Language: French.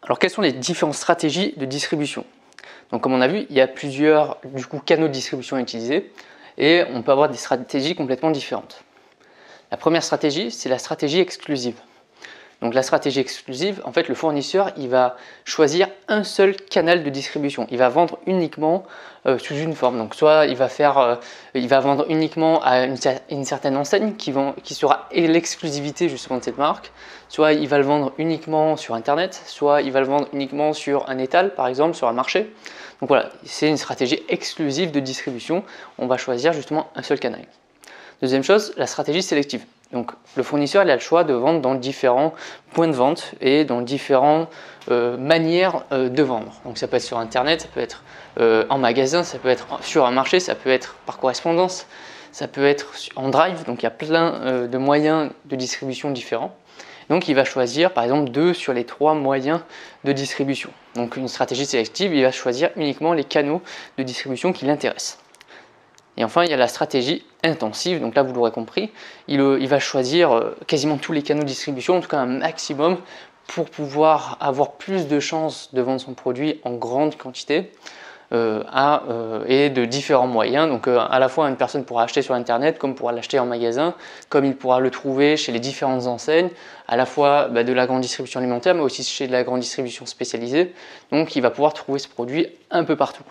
Alors quelles sont les différentes stratégies de distribution? Donc comme on a vu, il y a plusieurs canaux de distribution à utiliser et on peut avoir des stratégies complètement différentes. La première stratégie, c'est la stratégie exclusive. Donc la stratégie exclusive, en fait, le fournisseur, il va choisir un seul canal de distribution. Il va vendre uniquement sous une forme. Donc soit il va vendre uniquement à une certaine enseigne qui sera l'exclusivité justement de cette marque. Soit il va le vendre uniquement sur Internet, soit il va le vendre uniquement sur un étal, par exemple, sur un marché. Donc voilà, c'est une stratégie exclusive de distribution. On va choisir justement un seul canal. Deuxième chose, la stratégie sélective. Donc le fournisseur il a le choix de vendre dans différents points de vente et dans différentes manières de vendre. Donc ça peut être sur Internet, ça peut être en magasin, ça peut être sur un marché, ça peut être par correspondance, ça peut être en drive. Donc il y a plein de moyens de distribution différents. Donc il va choisir par exemple 2 sur les 3 moyens de distribution. Donc une stratégie sélective, il va choisir uniquement les canaux de distribution qui l'intéressent. Et enfin, il y a la stratégie intensive, donc là vous l'aurez compris, il va choisir quasiment tous les canaux de distribution, en tout cas un maximum, pour pouvoir avoir plus de chances de vendre son produit en grande quantité et de différents moyens. Donc à la fois une personne pourra acheter sur Internet, comme pourra l'acheter en magasin, comme il pourra le trouver chez les différentes enseignes, à la fois de la grande distribution alimentaire, mais aussi chez de la grande distribution spécialisée. Donc il va pouvoir trouver ce produit un peu partout.